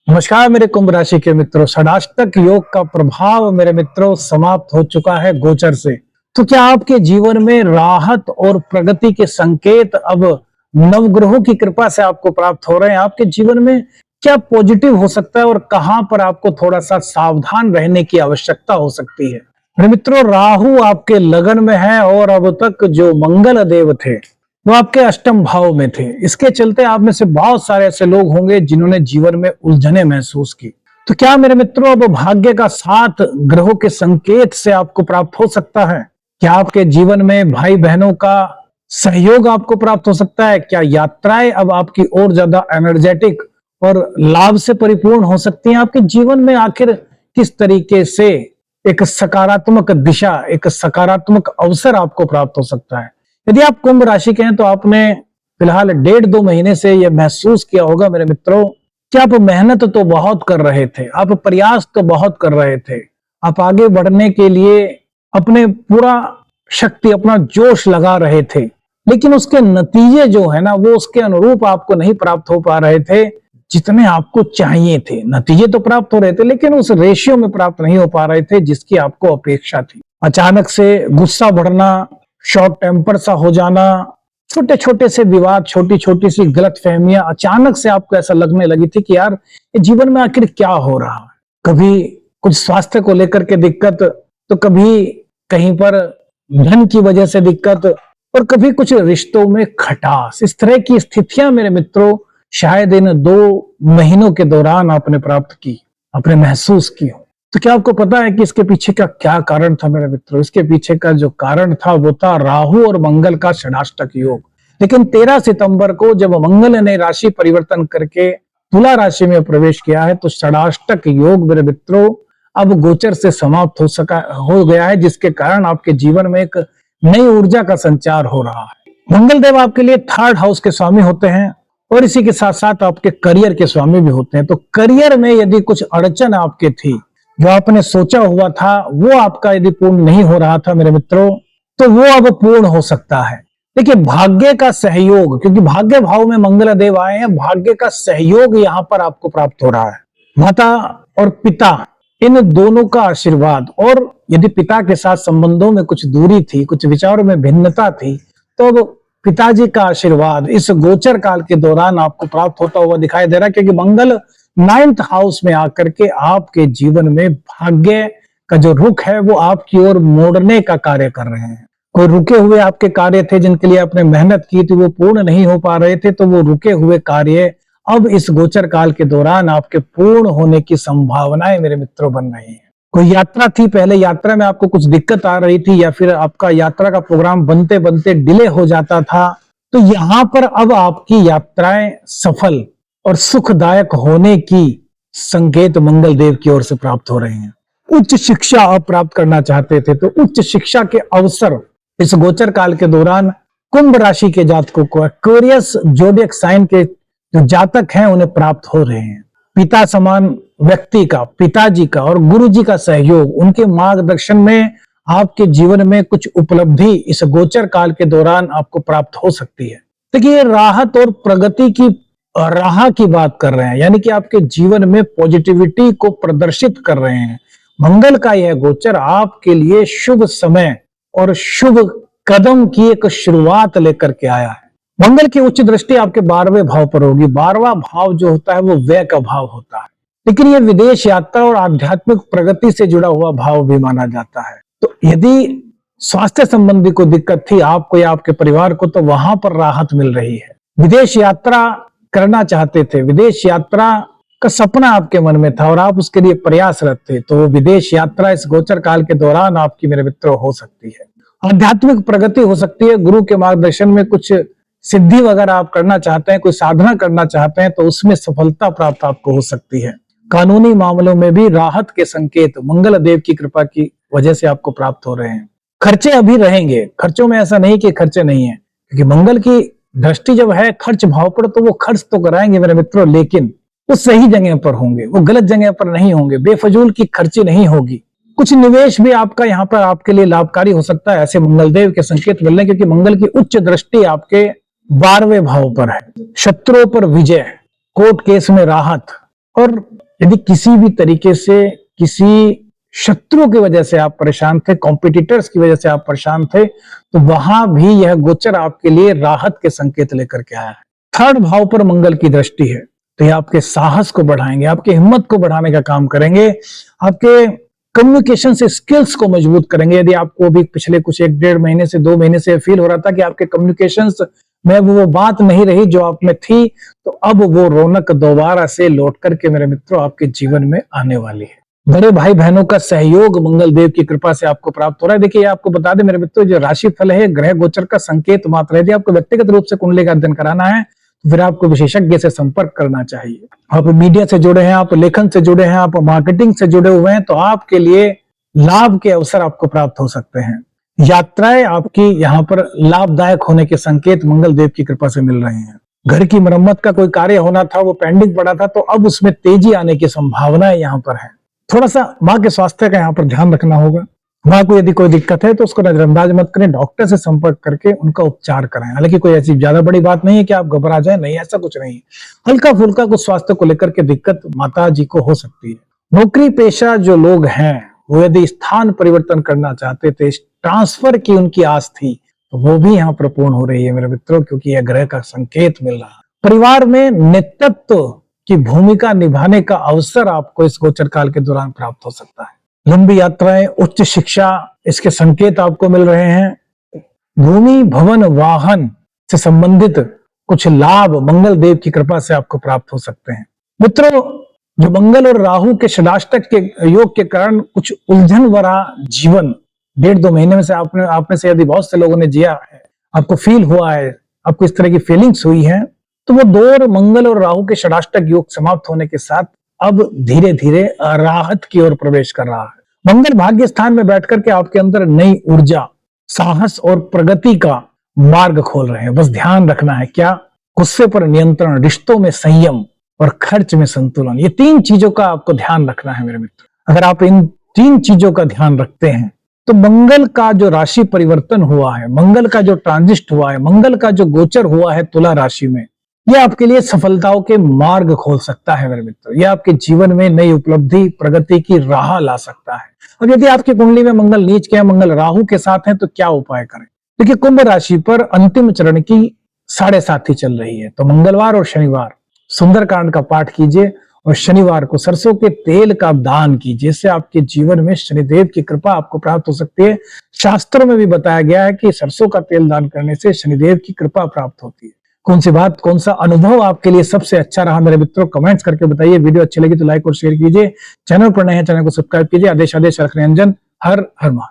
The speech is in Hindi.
नमस्कार मेरे कुंभ राशि के मित्रों, षडाष्टक योग का प्रभाव मेरे मित्रों समाप्त हो चुका है गोचर से। तो क्या आपके जीवन में राहत और प्रगति के संकेत अब नवग्रहों की कृपा से आपको प्राप्त हो रहे हैं? आपके जीवन में क्या पॉजिटिव हो सकता है और कहां पर आपको थोड़ा सा सावधान रहने की आवश्यकता हो सकती है? मेरे मित्रों, राहु आपके लगन में है और अब तक जो मंगल देव थे वो आपके अष्टम भाव में थे। इसके चलते आप में से बहुत सारे ऐसे लोग होंगे जिन्होंने जीवन में उलझने महसूस की। तो क्या मेरे मित्रों अब भाग्य का साथ ग्रहों के संकेत से आपको प्राप्त हो सकता है? क्या आपके जीवन में भाई बहनों का सहयोग आपको प्राप्त हो सकता है? क्या यात्राएं अब आपकी और ज्यादा एनर्जेटिक और लाभ से परिपूर्ण हो सकती हैं? आपके जीवन में आखिर किस तरीके से एक सकारात्मक दिशा, एक सकारात्मक अवसर आपको प्राप्त हो सकता है? यदि आप कुंभ राशि के हैं तो आपने फिलहाल 1.5-2 महीने से यह महसूस किया होगा मेरे मित्रों कि आप मेहनत तो बहुत कर रहे थे, आप प्रयास तो बहुत कर रहे थे, आप आगे बढ़ने के लिए अपने पूरा शक्ति, अपना जोश लगा रहे थे, लेकिन उसके नतीजे जो है ना वो उसके अनुरूप आपको नहीं प्राप्त हो पा रहे थे जितने आपको चाहिए थे। नतीजे तो प्राप्त हो रहे थे लेकिन उस रेशियो में प्राप्त नहीं हो पा रहे थे जिसकी आपको अपेक्षा थी। अचानक से गुस्सा बढ़ना, शॉर्ट टेम्पर सा हो जाना, छोटे छोटे से विवाद, छोटी छोटी सी गलत फहमियां, अचानक से आपको ऐसा लगने लगी थी कि यार ये जीवन में आखिर क्या हो रहा है। कभी कुछ स्वास्थ्य को लेकर के दिक्कत, तो कभी कहीं पर धन की वजह से दिक्कत, और कभी कुछ रिश्तों में खटास। इस तरह की स्थितियां मेरे मित्रों शायद इन 2 महीनों के दौरान आपने प्राप्त की, आपने महसूस की हो। तो क्या आपको पता है कि इसके पीछे का क्या कारण था मेरे मित्रों? इसके पीछे का जो कारण था वो था राहु और मंगल का षडाष्टक योग। लेकिन 13 सितंबर को जब मंगल ने राशि परिवर्तन करके तुला राशि में प्रवेश किया है तो षडाष्टक योग मेरे मित्रों अब गोचर से समाप्त हो गया है, जिसके कारण आपके जीवन में एक नई ऊर्जा का संचार हो रहा है। मंगल देव आपके लिए 3rd हाउस के स्वामी होते हैं और इसी के साथ साथ आपके करियर के स्वामी भी होते हैं। तो करियर में यदि कुछ अड़चन आपके थी, जो आपने सोचा हुआ था वो आपका यदि पूर्ण नहीं हो रहा था मेरे मित्रों, तो वो अब पूर्ण हो सकता है। देखिए, भाग्य का सहयोग, क्योंकि भाग्य भाव में मंगल देव आए हैं, भाग्य का सहयोग यहां पर आपको प्राप्त हो रहा है। माता और पिता, इन दोनों का आशीर्वाद, और यदि पिता के साथ संबंधों में कुछ दूरी थी, कुछ विचारों में भिन्नता थी, तो अब पिताजी का आशीर्वाद इस गोचर काल के दौरान आपको प्राप्त होता हुआ दिखाई दे रहा है, क्योंकि मंगल 9th हाउस में आकर के आपके जीवन में भाग्य का जो रुख है वो आपकी ओर मोड़ने का कार्य कर रहे हैं। कोई रुके हुए आपके कार्य थे जिनके लिए आपने मेहनत की थी, वो पूर्ण नहीं हो पा रहे थे, तो वो रुके हुए कार्य अब इस गोचर काल के दौरान आपके पूर्ण होने की संभावनाएं मेरे मित्रों बन रही हैं। कोई यात्रा थी, पहले यात्रा में आपको कुछ दिक्कत आ रही थी या फिर आपका यात्रा का प्रोग्राम बनते बनते डिले हो जाता था, तो यहां पर अब आपकी यात्राएं सफल और सुखदायक होने की संकेत मंगल देव की ओर से प्राप्त हो रहे हैं। उच्च शिक्षा आप प्राप्त करना चाहते थे तो उच्च शिक्षा के अवसर इस गोचर काल के दौरान कुंभ राशि के जातकों को, एक्वेरियस जोडियक साइन के जो जातक हैं उन्हें प्राप्त हो रहे हैं। पिता समान व्यक्ति का, पिताजी का और गुरु जी का सहयोग, उनके मार्गदर्शन में आपके जीवन में कुछ उपलब्धि इस गोचर काल के दौरान आपको प्राप्त हो सकती है। देखिए, राहत और प्रगति की राह की बात कर रहे हैं, यानी कि आपके जीवन में पॉजिटिविटी को प्रदर्शित कर रहे हैं। मंगल का यह गोचर आपके लिए शुभ समय और शुभ कदम की एक शुरुआत लेकर के आया है। मंगल की उच्च दृष्टि आपके 12वें भाव पर होगी। 12वां भाव जो होता है वो व्यय का भाव होता है, लेकिन यह विदेश यात्रा और आध्यात्मिक प्रगति से जुड़ा हुआ भाव भी माना जाता है। तो यदि स्वास्थ्य संबंधी कोई दिक्कत थी आपको या आपके परिवार को, तो वहां पर राहत मिल रही है। विदेश यात्रा करना चाहते थे, विदेश यात्रा का सपना आपके मन में था और आप उसके लिए प्रयासरत थे, तो वो विदेश यात्रा इस गोचर काल के दौरान आपकी मेरे मित्रों हो सकती है। आध्यात्मिक प्रगति हो सकती है। गुरु के मार्गदर्शन में कुछ सिद्धि वगैरह आप करना चाहते हैं, कोई साधना करना चाहते हैं, तो उसमें सफलता प्राप्त आपको हो सकती है। कानूनी मामलों में भी राहत के संकेत मंगल देव की कृपा की वजह से आपको प्राप्त हो रहे हैं। खर्चे अभी रहेंगे, खर्चों में ऐसा नहीं कि खर्चे नहीं है, क्योंकि मंगल की दृष्टि जब है खर्च भाव पर, तो वो खर्च तो कराएंगे मेरे मित्रों, लेकिन वो सही जगह पर होंगे, वो गलत जगह पर नहीं होंगे, बेफजूल की खर्ची नहीं होगी। कुछ निवेश भी आपका यहाँ पर आपके लिए लाभकारी हो सकता है, ऐसे मंगलदेव के संकेत मिल रहे हैं, क्योंकि मंगल की उच्च दृष्टि आपके 12वें भाव पर है। शत्रुओं पर विजय, कोर्ट केस में राहत, और यदि किसी भी तरीके से किसी शत्रु की वजह से आप परेशान थे, कॉम्पिटिटर्स की वजह से आप परेशान थे, तो वहां भी यह गोचर आपके लिए राहत के संकेत लेकर के आया है। थर्ड भाव पर मंगल की दृष्टि है, तो ये आपके साहस को बढ़ाएंगे, आपकी हिम्मत को बढ़ाने का काम करेंगे, आपके कम्युनिकेशन से स्किल्स को मजबूत करेंगे। यदि आपको भी पिछले कुछ 1-1.5 महीने से 2 महीने से फील हो रहा था कि आपके कम्युनिकेशन में वो बात नहीं रही जो आप में थी, तो अब वो रौनक दोबारा से लौट करके मेरे मित्रों आपके जीवन में आने वाली है। बड़े भाई बहनों का सहयोग मंगल देव की कृपा से आपको प्राप्त हो रहा है। देखिए आपको बता दें मेरे मित्रों, जो राशि फल है ग्रह गोचर का संकेत मात्र है। यदि आपको व्यक्तिगत रूप से कुंडली का अध्ययन कराना है तो फिर आपको विशेषज्ञ से संपर्क करना चाहिए। आप मीडिया से जुड़े हैं, आप लेखन से जुड़े हैं, आप मार्केटिंग से जुड़े हुए हैं, तो आपके लिए लाभ के अवसर आपको प्राप्त हो सकते हैं। यात्राएं आपकी यहाँ पर लाभदायक होने के संकेत मंगल देव की कृपा से मिल रहे हैं। घर की मरम्मत का कोई कार्य होना था, वो पेंडिंग पड़ा था, तो अब उसमें तेजी आने की संभावनाएं यहाँ पर है। थोड़ा सा माँ के स्वास्थ्य का यहाँ पर ध्यान रखना होगा। माँ को यदि कोई दिक्कत है तो उसको नजरअंदाज मत करें, डॉक्टर से संपर्क करके उनका उपचार कराएं। हालांकि कोई ऐसी ज्यादा बड़ी बात नहीं है कि आप घबरा जाए, नहीं, ऐसा कुछ नहीं है। हल्का फुल्का कुछ स्वास्थ्य को लेकर के दिक्कत माता जी को हो सकती है। नौकरी पेशा जो लोग हैं वो यदि स्थान परिवर्तन करना चाहते थे, ट्रांसफर की उनकी आस थी, तो वो भी यहाँ पर पूर्ण हो रही है मेरे मित्रों, क्योंकि यह ग्रह का संकेत मिल रहा है। परिवार में नेतृत्व की भूमिका निभाने का अवसर आपको इस गोचर काल के दौरान प्राप्त हो सकता है। लंबी यात्राएं, उच्च शिक्षा, इसके संकेत आपको मिल रहे हैं। भूमि भवन वाहन से संबंधित कुछ लाभ मंगल देव की कृपा से आपको प्राप्त हो सकते हैं। मित्रों, जो मंगल और राहु के षडाष्टक के योग के कारण कुछ उलझन भरा जीवन 1.5-2 महीने में से आपने से यदि बहुत से लोगों ने जिया है, आपको फील हुआ है, आपको इस तरह की फीलिंग्स हुई है, तो वो दौर मंगल और राहु के षडाष्टक योग समाप्त होने के साथ अब धीरे धीरे राहत की ओर प्रवेश कर रहा है। मंगल भाग्य स्थान में बैठकर के आपके अंदर नई ऊर्जा, साहस और प्रगति का मार्ग खोल रहे हैं। बस ध्यान रखना है क्या, गुस्से पर नियंत्रण, रिश्तों में संयम और खर्च में संतुलन, ये 3 चीजों का आपको ध्यान रखना है मेरे मित्र। अगर आप इन 3 चीजों का ध्यान रखते हैं तो मंगल का जो राशि परिवर्तन हुआ है, मंगल का जो ट्रांजिट हुआ है, मंगल का जो गोचर हुआ है तुला राशि में, यह आपके लिए सफलताओं के मार्ग खोल सकता है मेरे मित्रों। यह आपके जीवन में नई उपलब्धि, प्रगति की राह ला सकता है। और यदि आपकी कुंडली में मंगल नीच के, मंगल राहु के साथ है, तो क्या उपाय करें? देखिए, कुंभ राशि पर अंतिम चरण की 7.5 चल रही है, तो मंगलवार और शनिवार सुंदरकांड का पाठ कीजिए और शनिवार को सरसों के तेल का दान कीजिए। इससे आपके जीवन में शनिदेव की कृपा आपको प्राप्त हो सकती है। शास्त्रों में भी बताया गया है कि सरसों का तेल दान करने से शनिदेव की कृपा प्राप्त होती है। कौन सी बात, कौन सा अनुभव आपके लिए सबसे अच्छा रहा मेरे मित्रों, कमेंट्स करके बताइए। वीडियो अच्छी लगी तो लाइक और शेयर कीजिए। चैनल पर नए हैं, चैनल को सब्सक्राइब कीजिए। आदेश रख निरंजन। हर हर महादेव।